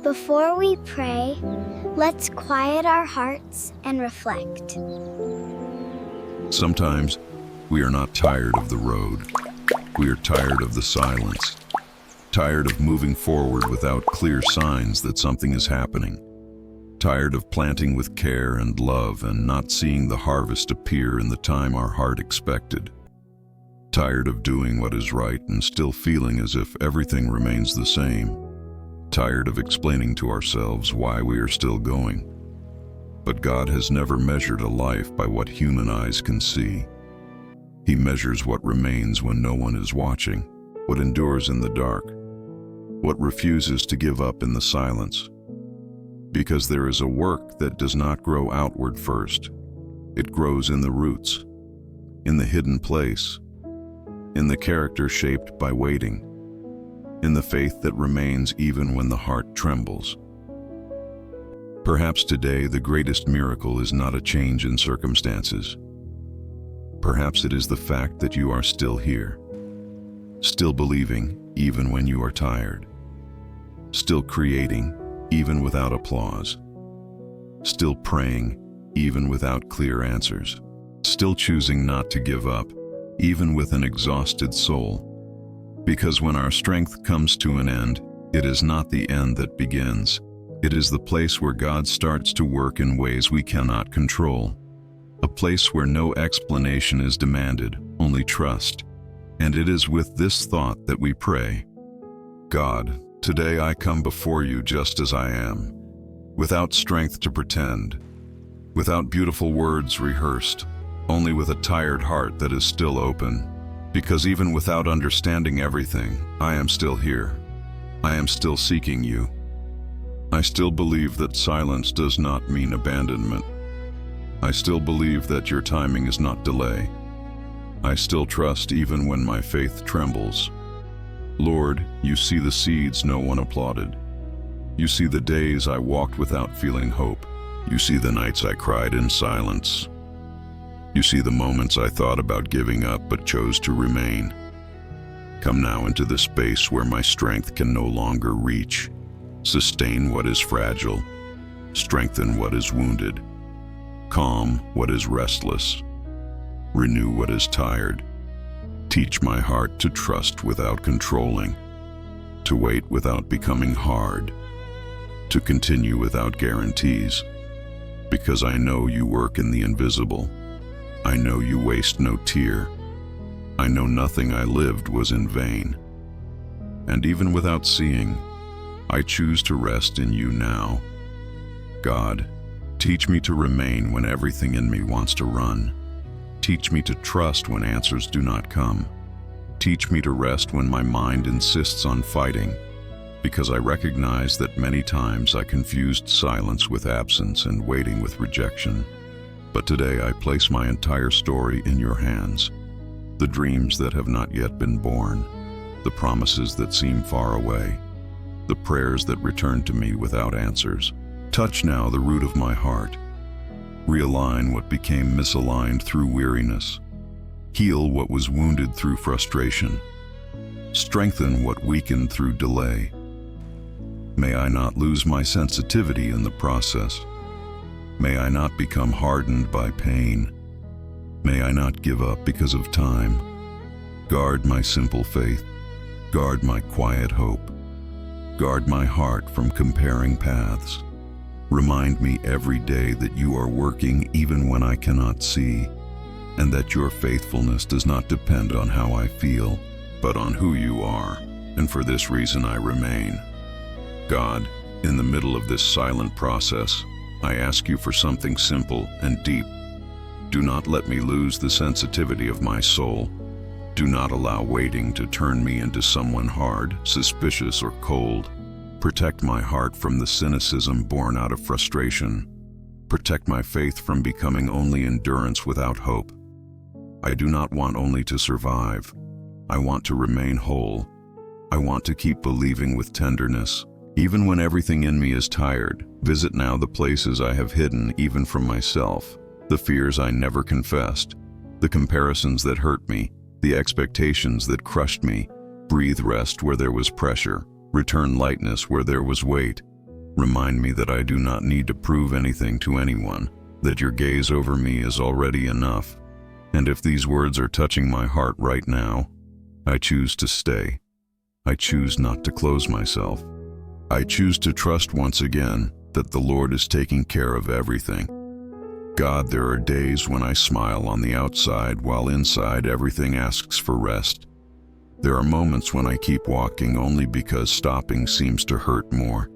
Before we pray, let's quiet our hearts and reflect. Sometimes we are not tired of the road. We are tired of the silence, tired of moving forward without clear signs that something is happening, tired of planting with care and love and not seeing the harvest appear in the time our heart expected, tired of doing what is right and still feeling as if everything remains the same, tired of explaining to ourselves why we are still going. But God has never measured a life by what human eyes can see. He measures what remains when no one is watching, what endures in the dark, what refuses to give up in the silence. Because there is a work that does not grow outward first. It grows in the roots, in the hidden place, in the character shaped by waiting, in the faith that remains even when the heart trembles. Perhaps today the greatest miracle is not a change in circumstances. Perhaps it is the fact that you are still here, still believing even when you are tired, still creating even without applause, still praying even without clear answers, still choosing not to give up even with an exhausted soul. Because when our strength comes to an end, it is not the end that begins. It is the place where God starts to work in ways we cannot control. A place where no explanation is demanded, only trust. And it is with this thought that we pray. God, today I come before you just as I am, without strength to pretend, without beautiful words rehearsed, only with a tired heart that is still open. Because even without understanding everything, I am still here. I am still seeking you. I still believe that silence does not mean abandonment. I still believe that your timing is not delay. I still trust even when my faith trembles. Lord, you see the seeds no one applauded. You see the days I walked without feeling hope. You see the nights I cried in silence. You see the moments I thought about giving up but chose to remain. Come now into the space where my strength can no longer reach. Sustain what is fragile. Strengthen what is wounded. Calm what is restless. Renew what is tired. Teach my heart to trust without controlling, to wait without becoming hard, to continue without guarantees. Because I know you work in the invisible. I know you waste no tear. I know nothing I lived was in vain. And even without seeing, I choose to rest in you now. God, teach me to remain when everything in me wants to run. Teach me to trust when answers do not come. Teach me to rest when my mind insists on fighting, because I recognize that many times I confused silence with absence and waiting with rejection. But today I place my entire story in your hands. The dreams that have not yet been born, the promises that seem far away, the prayers that return to me without answers. Touch now the root of my heart. Realign what became misaligned through weariness. Heal what was wounded through frustration. Strengthen what weakened through delay. May I not lose my sensitivity in the process. May I not become hardened by pain. May I not give up because of time. Guard my simple faith. Guard my quiet hope. Guard my heart from comparing paths. Remind me every day that you are working even when I cannot see, and that your faithfulness does not depend on how I feel, but on who you are, and for this reason I remain. God, in the middle of this silent process, I ask you for something simple and deep. Do not let me lose the sensitivity of my soul. Do not allow waiting to turn me into someone hard, suspicious, or cold. Protect my heart from the cynicism born out of frustration. Protect my faith from becoming only endurance without hope. I do not want only to survive. I want to remain whole. I want to keep believing with tenderness. Even when everything in me is tired, visit now the places I have hidden even from myself, the fears I never confessed, the comparisons that hurt me, the expectations that crushed me. Breathe rest where there was pressure. Return lightness where there was weight. Remind me that I do not need to prove anything to anyone, that your gaze over me is already enough. And if these words are touching my heart right now, I choose to stay. I choose not to close myself. I choose to trust once again that the Lord is taking care of everything. God, there are days when I smile on the outside while inside everything asks for rest. There are moments when I keep walking only because stopping seems to hurt more.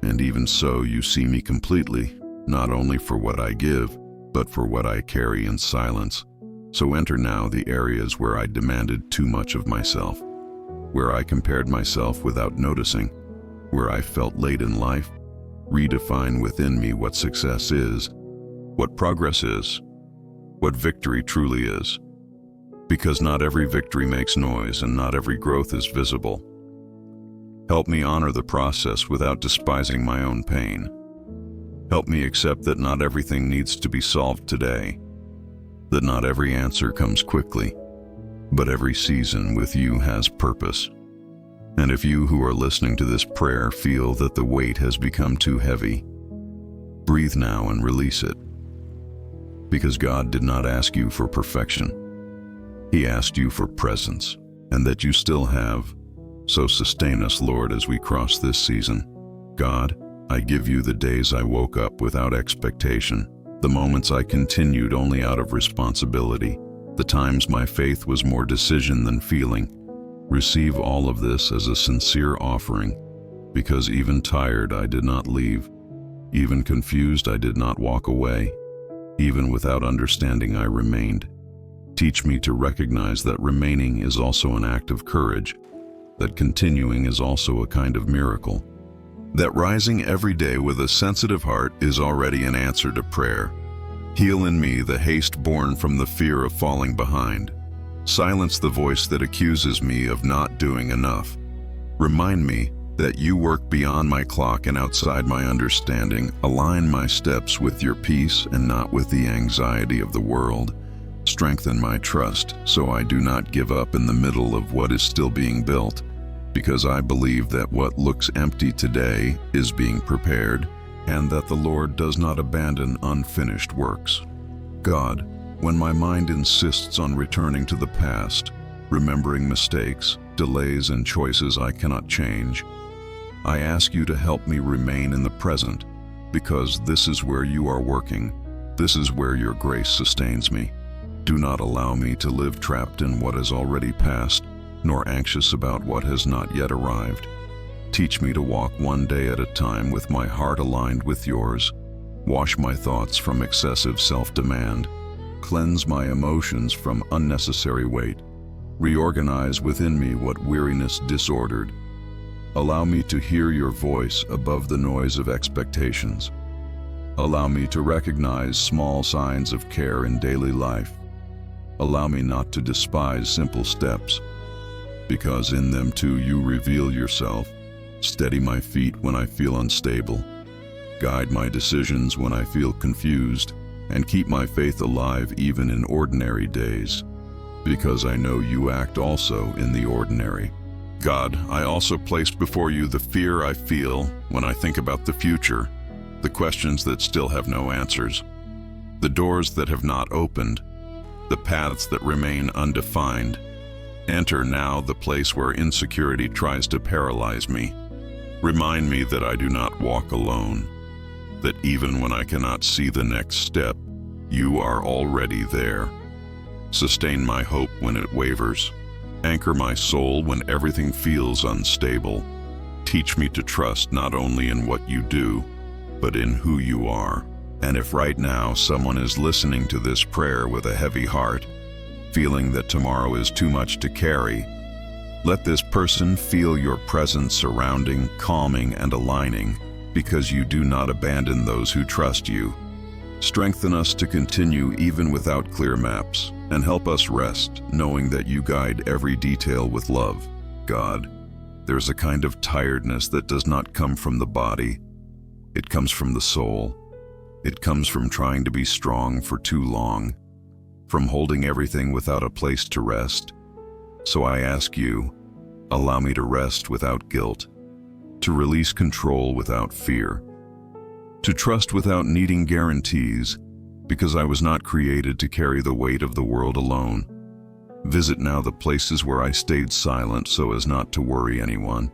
And even so, you see me completely, not only for what I give, but for what I carry in silence. So enter now the areas where I demanded too much of myself, where I compared myself without noticing, where I felt late in life. Redefine within me what success is, what progress is, what victory truly is. Because not every victory makes noise and not every growth is visible. Help me honor the process without despising my own pain. Help me accept that not everything needs to be solved today, that not every answer comes quickly, but every season with you has purpose. And if you who are listening to this prayer feel that the weight has become too heavy, breathe now and release it. Because God did not ask you for perfection. He asked you for presence, and that you still have. So sustain us, Lord, as we cross this season. God, I give you the days I woke up without expectation, the moments I continued only out of responsibility, the times my faith was more decision than feeling. Receive all of this as a sincere offering, because even tired I did not leave, even confused I did not walk away, even without understanding I remained. Teach me to recognize that remaining is also an act of courage, that continuing is also a kind of miracle, that rising every day with a sensitive heart is already an answer to prayer. Heal in me the haste born from the fear of falling behind. Silence the voice that accuses me of not doing enough. Remind me that you work beyond my clock and outside my understanding. Align my steps with your peace and not with the anxiety of the world. Strengthen my trust so I do not give up in the middle of what is still being built, because I believe that what looks empty today is being prepared, and that the Lord does not abandon unfinished works. God, when my mind insists on returning to the past, remembering mistakes, delays, and choices I cannot change, I ask you to help me remain in the present, because this is where you are working. This is where your grace sustains me. Do not allow me to live trapped in what has already passed, nor anxious about what has not yet arrived. Teach me to walk one day at a time with my heart aligned with yours. Wash my thoughts from excessive self-demand. Cleanse my emotions from unnecessary weight. Reorganize within me what weariness disordered. Allow me to hear your voice above the noise of expectations. Allow me to recognize small signs of care in daily life. Allow me not to despise simple steps, because in them too you reveal yourself. Steady my feet when I feel unstable. Guide my decisions when I feel confused, and keep my faith alive even in ordinary days, because I know you act also in the ordinary. God, I also place before you the fear I feel when I think about the future, the questions that still have no answers, the doors that have not opened, the paths that remain undefined. Enter now the place where insecurity tries to paralyze me. Remind me that I do not walk alone, that even when I cannot see the next step, you are already there. Sustain my hope when it wavers. Anchor my soul when everything feels unstable. Teach me to trust not only in what you do, but in who you are. And if right now someone is listening to this prayer with a heavy heart, feeling that tomorrow is too much to carry, let this person feel your presence surrounding, calming, and aligning, because you do not abandon those who trust you. Strengthen us to continue even without clear maps, and help us rest, knowing that you guide every detail with love. God, there's a kind of tiredness that does not come from the body. It comes from the soul. It comes from trying to be strong for too long, from holding everything without a place to rest. So I ask you, allow me to rest without guilt. to release control without fear, to trust without needing guarantees, because I was not created to carry the weight of the world alone. Visit now the places where I stayed silent so as not to worry anyone,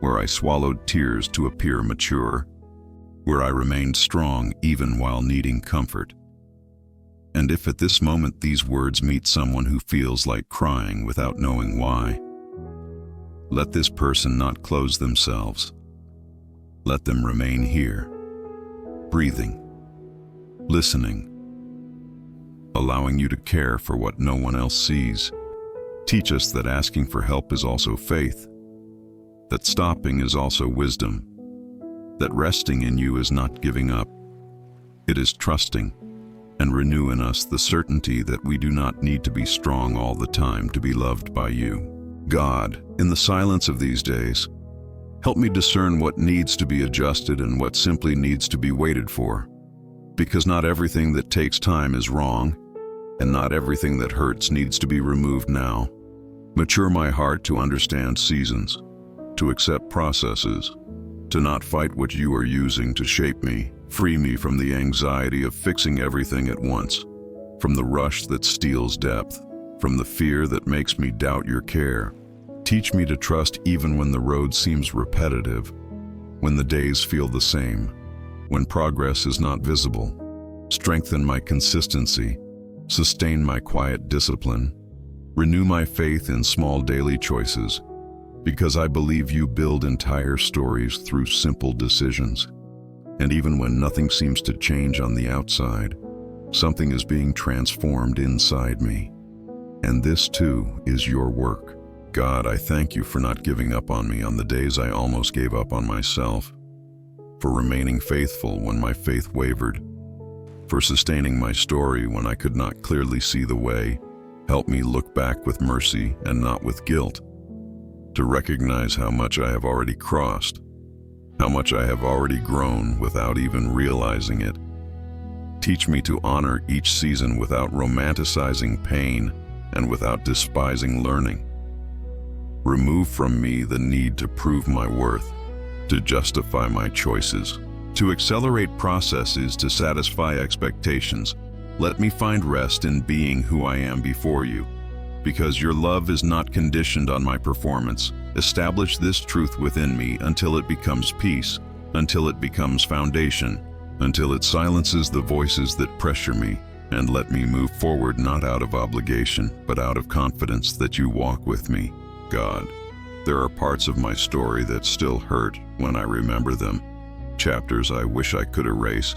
where I swallowed tears to appear mature, where I remained strong even while needing comfort. And if at this moment these words meet someone who feels like crying without knowing why, let this person not close themselves. Let them remain here, breathing, listening, allowing you to care for what no one else sees. Teach us that asking for help is also faith, that stopping is also wisdom, that resting in you is not giving up. It is trusting, and renew in us the certainty that we do not need to be strong all the time to be loved by you. God, in the silence of these days, help me discern what needs to be adjusted and what simply needs to be waited for, because not everything that takes time is wrong, and not everything that hurts needs to be removed now. Mature my heart to understand seasons, to accept processes, to not fight what you are using to shape me. Free me from the anxiety of fixing everything at once, from the rush that steals depth, from the fear that makes me doubt your care. Teach me to trust even when the road seems repetitive, when the days feel the same, when progress is not visible. Strengthen my consistency, sustain my quiet discipline, renew my faith in small daily choices, because I believe you build entire stories through simple decisions. And even when nothing seems to change on the outside, something is being transformed inside me. And this too is your work. God, I thank you for not giving up on me on the days I almost gave up on myself, for remaining faithful when my faith wavered, for sustaining my story when I could not clearly see the way. Help me look back with mercy and not with guilt, to recognize how much I have already crossed, how much I have already grown without even realizing it. Teach me to honor each season without romanticizing pain and without despising learning. Remove from me the need to prove my worth, to justify my choices, to accelerate processes to satisfy expectations. Let me find rest in being who I am before you, because your love is not conditioned on my performance. Establish this truth within me until it becomes peace, until it becomes foundation, until it silences the voices that pressure me, and let me move forward not out of obligation, but out of confidence that you walk with me. God, there are parts of my story that still hurt when I remember them, chapters I wish I could erase.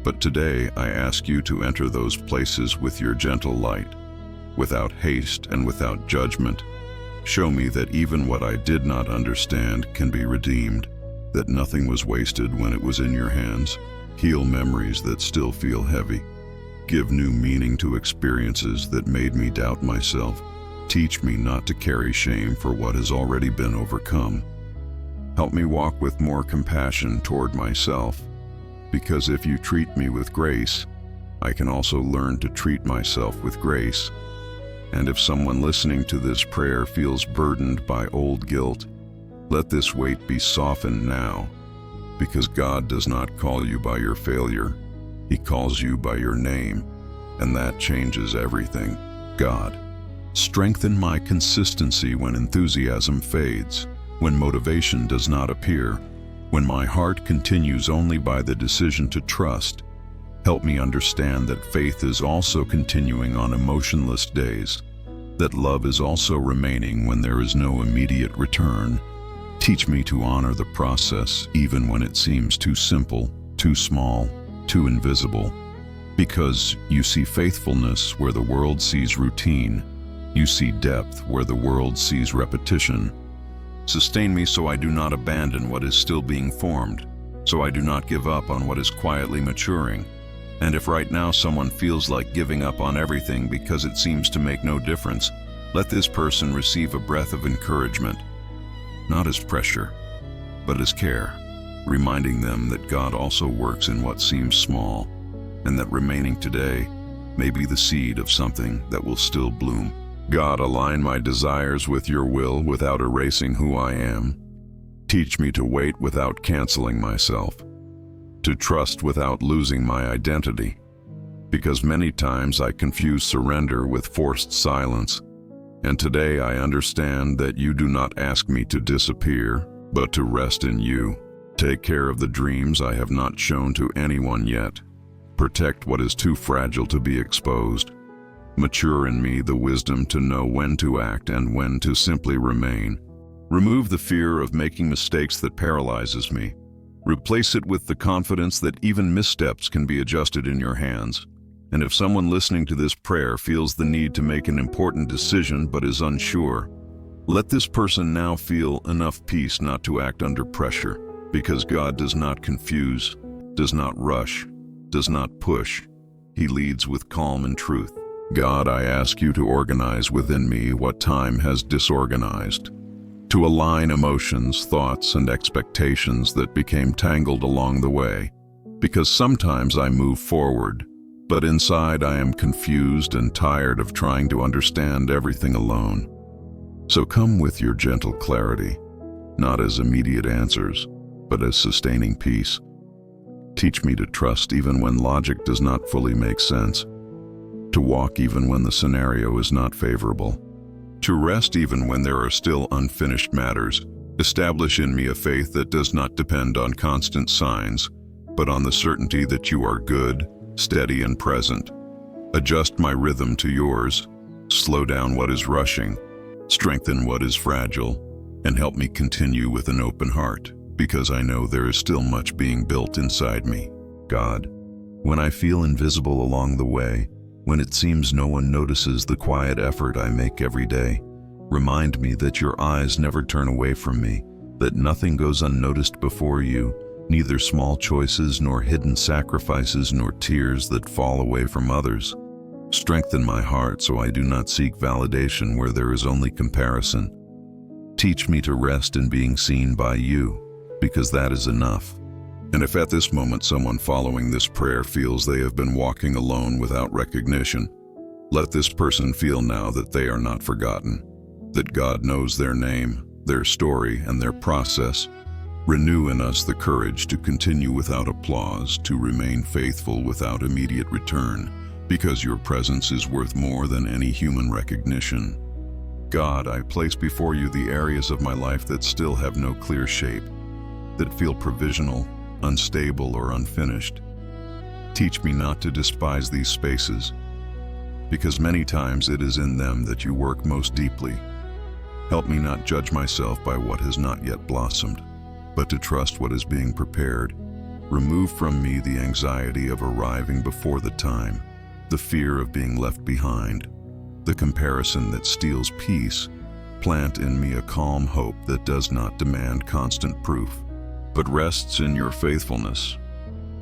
But today I ask you to enter those places with your gentle light, without haste and without judgment. Show me that even what I did not understand can be redeemed, that nothing was wasted when it was in your hands. Heal memories that still feel heavy. Give new meaning to experiences that made me doubt myself. Teach me not to carry shame for what has already been overcome. Help me walk with more compassion toward myself, because if you treat me with grace, I can also learn to treat myself with grace. And if someone listening to this prayer feels burdened by old guilt, let this weight be softened now, because God does not call you by your failure. He calls you by your name, and that changes everything. God, strengthen my consistency when enthusiasm fades, when motivation does not appear, when my heart continues only by the decision to trust. Help me understand that faith is also continuing on emotionless days, that love is also remaining when there is no immediate return. Teach me to honor the process even when it seems too simple, too small, too invisible. Because you see faithfulness where the world sees routine. You see depth where the world sees repetition. Sustain me so I do not abandon what is still being formed, so I do not give up on what is quietly maturing. And if right now someone feels like giving up on everything because it seems to make no difference, let this person receive a breath of encouragement, not as pressure, but as care, reminding them that God also works in what seems small, and that remaining today may be the seed of something that will still bloom. God, align my desires with your will without erasing who I am. Teach me to wait without canceling myself, to trust without losing my identity, because many times I confuse surrender with forced silence, and today I understand that you do not ask me to disappear, but to rest in you. Take care of the dreams I have not shown to anyone yet. Protect what is too fragile to be exposed. Mature in me the wisdom to know when to act and when to simply remain. Remove the fear of making mistakes that paralyzes me. Replace it with the confidence that even missteps can be adjusted in your hands. And if someone listening to this prayer feels the need to make an important decision but is unsure, let this person now feel enough peace not to act under pressure, because God does not confuse, does not rush, does not push. He leads with calm and truth. God, I ask you to organize within me what time has disorganized, to align emotions, thoughts, and expectations that became tangled along the way, because sometimes I move forward, but inside I am confused and tired of trying to understand everything alone. So come with your gentle clarity, not as immediate answers, but as sustaining peace. Teach me to trust even when logic does not fully make sense, to walk even when the scenario is not favorable, to rest even when there are still unfinished matters. Establish in me a faith that does not depend on constant signs, but on the certainty that you are good, steady, and present. Adjust my rhythm to yours, slow down what is rushing, strengthen what is fragile, and help me continue with an open heart, because I know there is still much being built inside me. God, when I feel invisible along the way, when it seems no one notices the quiet effort I make every day, remind me that your eyes never turn away from me, that nothing goes unnoticed before you, neither small choices nor hidden sacrifices nor tears that fall away from others. Strengthen my heart so I do not seek validation where there is only comparison. Teach me to rest in being seen by you, because that is enough. And if at this moment someone following this prayer feels they have been walking alone without recognition, let this person feel now that they are not forgotten, that God knows their name, their story, and their process. Renew in us the courage to continue without applause, to remain faithful without immediate return, because your presence is worth more than any human recognition. God, I place before you the areas of my life that still have no clear shape, that feel provisional, unstable, or unfinished. Teach me not to despise these spaces, because many times it is in them that you work most deeply. Help me not judge myself by what has not yet blossomed, but to trust what is being prepared. Remove from me the anxiety of arriving before the time, the fear of being left behind, the comparison that steals peace. Plant in me a calm hope that does not demand constant proof, but rests in your faithfulness.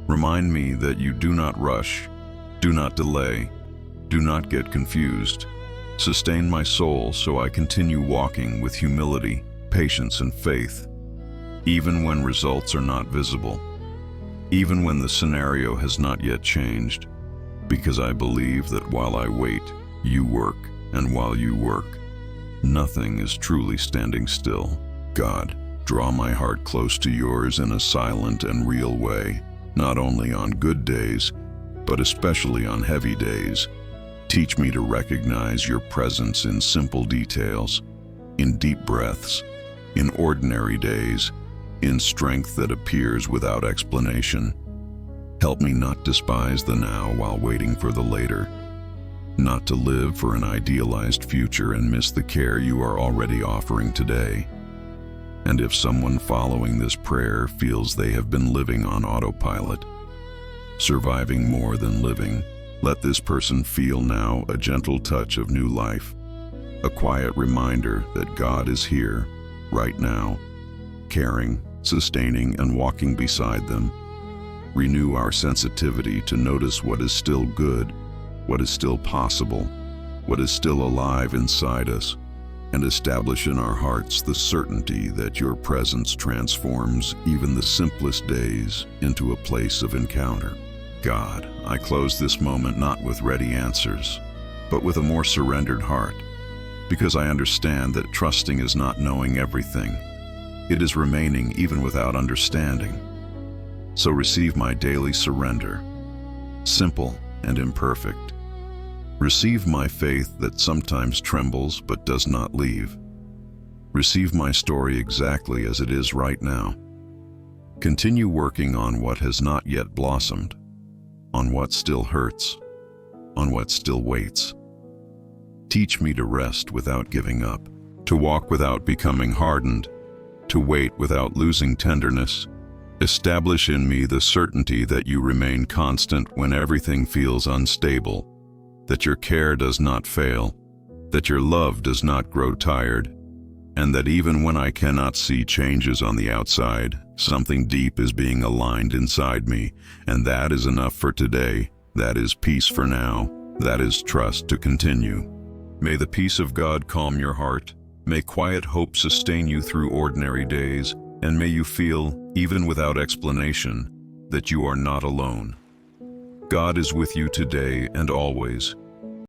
Remind me that you do not rush, do not delay, do not get confused. Sustain my soul so I continue walking with humility, patience, and faith, even when results are not visible, even when the scenario has not yet changed, because I believe that while I wait, you work, and while you work, nothing is truly standing still. God, draw my heart close to yours in a silent and real way, not only on good days, but especially on heavy days. Teach me to recognize your presence in simple details, in deep breaths, in ordinary days, in strength that appears without explanation. Help me not despise the now while waiting for the later, not to live for an idealized future and miss the care you are already offering today. And if someone following this prayer feels they have been living on autopilot, surviving more than living, let this person feel now a gentle touch of new life, a quiet reminder that God is here, right now, caring, sustaining, and walking beside them. Renew our sensitivity to notice what is still good, what is still possible, what is still alive inside us, and establish in our hearts the certainty that your presence transforms even the simplest days into a place of encounter. God, I close this moment not with ready answers, but with a more surrendered heart, because I understand that trusting is not knowing everything. It is remaining even without understanding. So receive my daily surrender, simple and imperfect. Receive my faith that sometimes trembles but does not leave. Receive my story exactly as it is right now. Continue working on what has not yet blossomed, on what still hurts, on what still waits. Teach me to rest without giving up, to walk without becoming hardened, to wait without losing tenderness. Establish in me the certainty that you remain constant when everything feels unstable, that your care does not fail, that your love does not grow tired, and that even when I cannot see changes on the outside, something deep is being aligned inside me, and that is enough for today. That is peace for now. That is trust to continue. May the peace of God calm your heart. May quiet hope sustain you through ordinary days, and may you feel, even without explanation, that you are not alone. God is with you today and always.